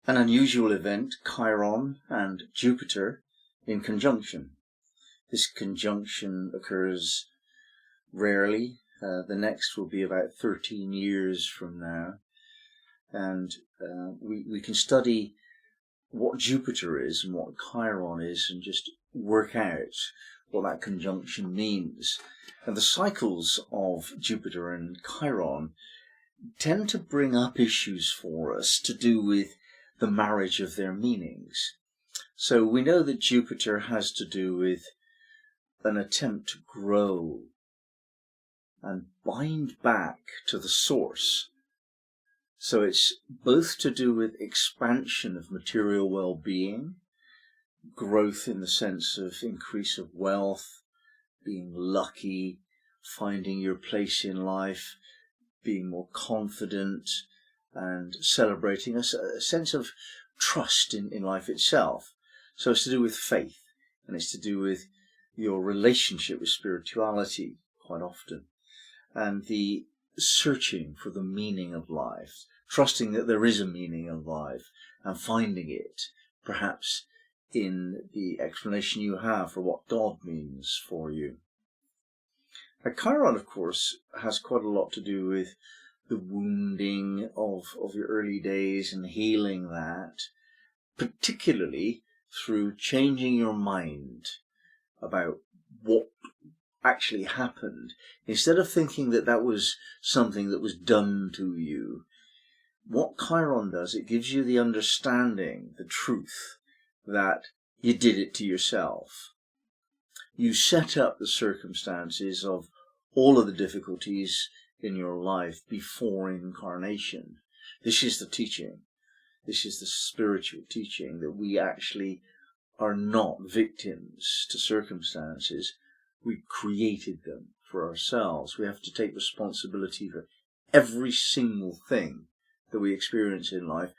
an unusual event, Chiron and Jupiter in conjunction. This conjunction occurs rarely. The next will be about 13 years from now. And we can study what Jupiter is and what Chiron is and just work out what that conjunction means. And the cycles of Jupiter and Chiron tend to bring up issues for us to do with the marriage of their meanings. So we know that Jupiter has to do with an attempt to grow and bind back to the source. So it's both to do with expansion of material well-being, growth in the sense of increase of wealth, being lucky, finding your place in life, being more confident, and celebrating a sense of trust in life itself. So it's to do with faith, and it's to do with your relationship with spirituality quite often, and the searching for the meaning of life, trusting that there is a meaning of life, and finding it, perhaps in the explanation you have for what God means for you. Now, Chiron, of course, has quite a lot to do with the wounding of your early days and healing that, particularly through changing your mind about what actually happened. Instead of thinking that that was something that was done to you, what Chiron does, it gives you the understanding, the truth, that you did it to yourself. You set up the circumstances of all of the difficulties in your life before incarnation. This is the teaching. This is the spiritual teaching, that we actually are not victims to circumstances. We created them for ourselves. We have to take responsibility for every single thing that we experience in life.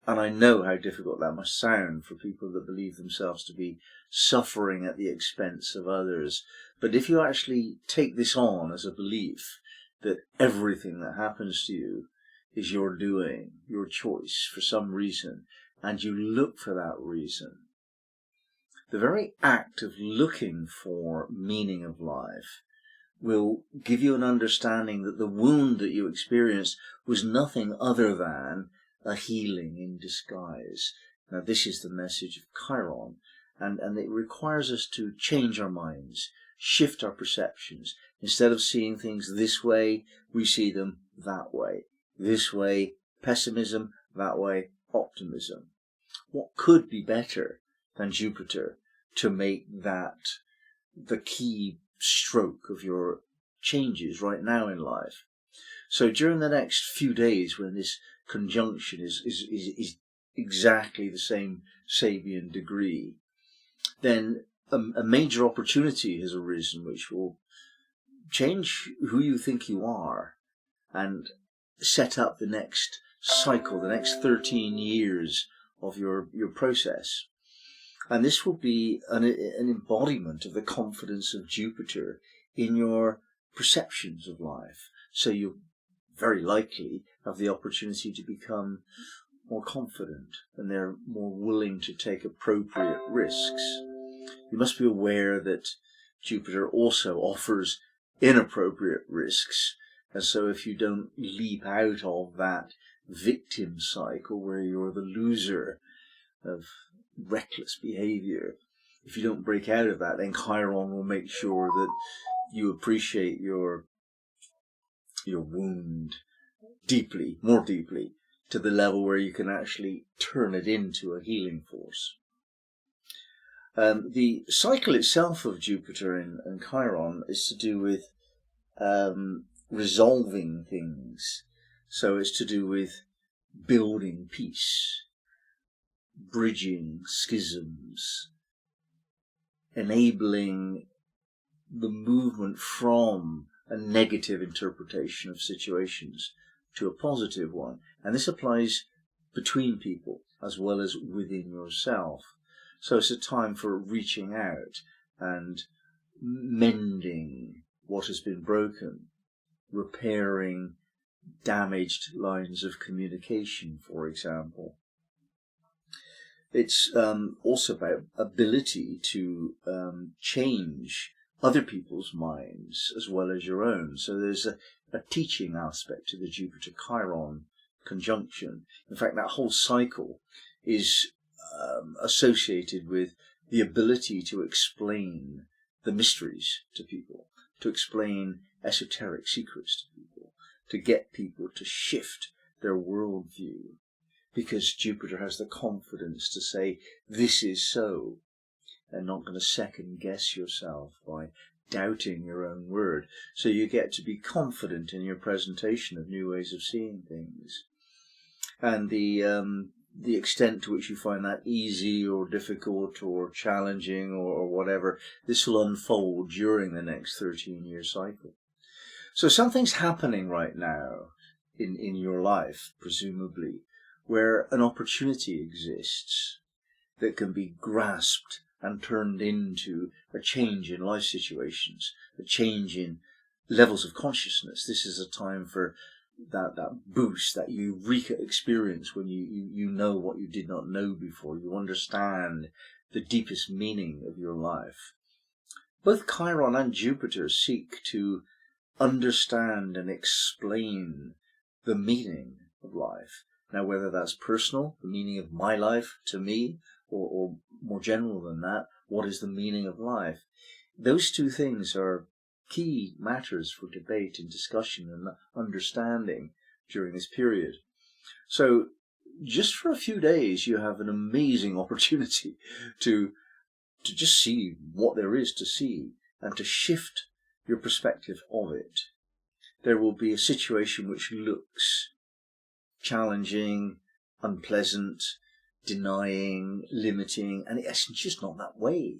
And I know how difficult that must sound for people that believe themselves to be suffering at the expense of others. But if you actually take this on as a belief, that everything that happens to you is your doing, your choice for some reason, and you look for that reason, the very act of looking for meaning of life will give you an understanding that the wound that you experienced was nothing other than a healing in disguise. Now, this is the message of Chiron, and it requires us to change our minds, shift our perceptions. Instead of seeing things this way, we see them that way. This way, pessimism; that way, optimism. What could be better than Jupiter to make that the key stroke of your changes right now in life? So during the next few days, when this conjunction is exactly the same Sabian degree, then a major opportunity has arisen which will change who you think you are and set up the next cycle, the next 13 years of your process. And this will be an embodiment of the confidence of Jupiter in your perceptions of life. So you very likely have the opportunity to become more confident, and they're more willing to take appropriate risks. You must be aware that Jupiter also offers inappropriate risks, and so if you don't leap out of that victim cycle where you're the loser of reckless behavior, if you don't break out of that, then Chiron will make sure that you appreciate your wound deeply, more deeply, to the level where you can actually turn it into a healing force. The cycle itself of Jupiter and Chiron is to do with resolving things. So it's to do with building peace, bridging schisms, enabling the movement from a negative interpretation of situations to a positive one. And this applies between people as well as within yourself. So it's a time for reaching out and mending what has been broken, repairing damaged lines of communication, for example. It's also about ability to change other people's minds as well as your own. So there's a teaching aspect to the Jupiter-Chiron conjunction. In fact, that whole cycle is associated with the ability to explain the mysteries to people, to explain esoteric secrets to people, to get people to shift their worldview, because Jupiter has the confidence to say, this is so, and not going to second guess yourself by doubting your own word. So you get to be confident in your presentation of new ways of seeing things. And the extent to which you find that easy or difficult or challenging or whatever, this will unfold during the next 13-year cycle. So something's happening right now in your life, presumably, where an opportunity exists that can be grasped and turned into a change in life situations, a change in levels of consciousness. This is a time for that boost, that eureka experience when you know what you did not know before. You understand the deepest meaning of your life. Both Chiron and Jupiter seek to understand and explain the meaning of life. Now, whether that's personal, the meaning of my life to me, or more general than that, what is the meaning of life? Those two things are key matters for debate and discussion and understanding during this period. So just for a few days, you have an amazing opportunity to just see what there is to see and to shift your perspective of it. There will be a situation which looks challenging, unpleasant, denying, limiting, and it's just not that way.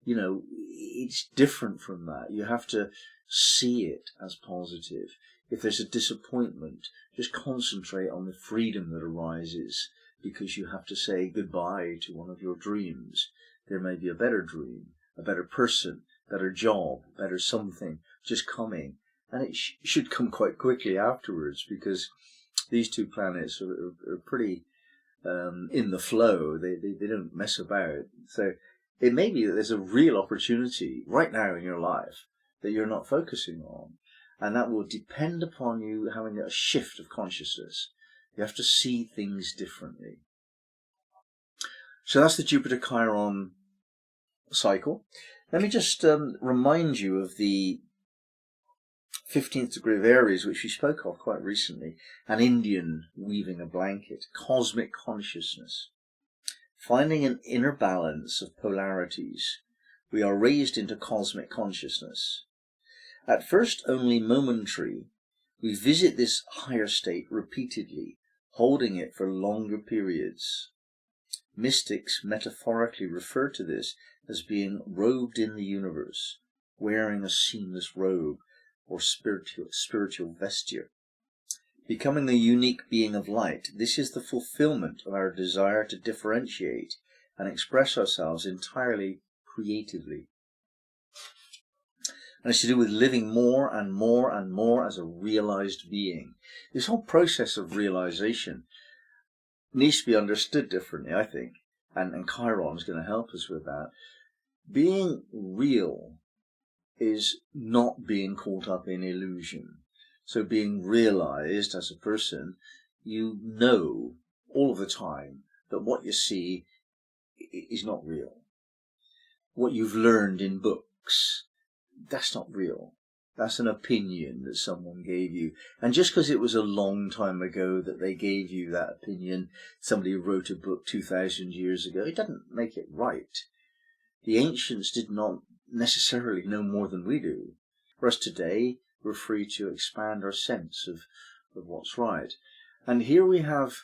You know, it's different from that. You have to see it as positive. If there's a disappointment, just concentrate on the freedom that arises because you have to say goodbye to one of your dreams. There may be a better dream, a better person, better job, better something just coming. And it should come quite quickly afterwards, because these two planets are pretty in the flow. They don't mess about. So it may be that there's a real opportunity right now in your life that you're not focusing on. And that will depend upon you having a shift of consciousness. You have to see things differently. So that's the Jupiter-Chiron cycle. Let me just remind you of the 15th degree of Aries, which we spoke of quite recently. An Indian weaving a blanket. Cosmic consciousness. Finding an inner balance of polarities, we are raised into cosmic consciousness. At first only momentary, we visit this higher state repeatedly, holding it for longer periods. Mystics metaphorically refer to this as being robed in the universe, wearing a seamless robe or spiritual vesture. Becoming the unique being of light, this is the fulfillment of our desire to differentiate and express ourselves entirely creatively. And it's to do with living more and more and more as a realized being. This whole process of realization needs to be understood differently, I think, and Chiron is going to help us with that. Being real is not being caught up in illusion. So being realized as a person, you know all of the time that what you see is not real. What you've learned in books, that's not real. That's an opinion that someone gave you. And just because it was a long time ago that they gave you that opinion, somebody wrote a book 2,000 years ago, it doesn't make it right. The ancients did not necessarily know more than we do. For us today, we're free to expand our sense of what's right. And here we have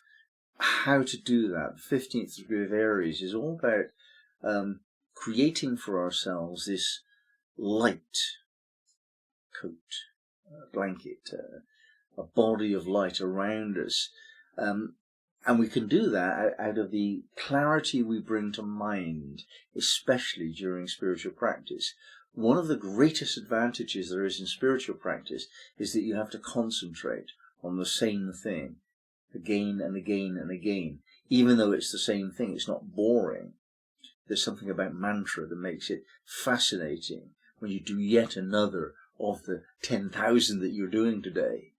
how to do that. The 15th degree of Aries is all about creating for ourselves this light coat, blanket, a body of light around us. And we can do that out of the clarity we bring to mind, especially during spiritual practice. One of the greatest advantages there is in spiritual practice is that you have to concentrate on the same thing again and again and again. even though it's the same thing, it's not boring. There's something about mantra that makes it fascinating when you do yet another of the 10,000 that you're doing today.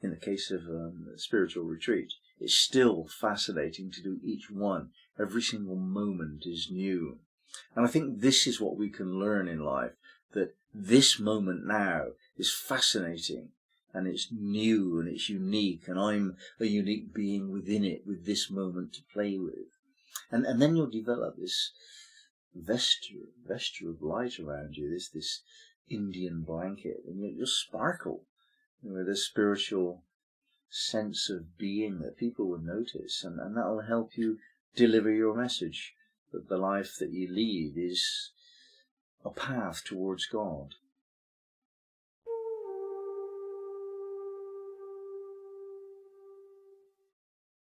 In the case of a spiritual retreat, it's still fascinating to do each one. Every single moment is new. And I think this is what we can learn in life, that this moment now is fascinating, and it's new and it's unique, and I'm a unique being within it with this moment to play with. And then you'll develop this vesture of light around you, this Indian blanket, and you'll sparkle with a spiritual sense of being that people will notice, and that will help you deliver your message, that the life that you lead is a path towards God.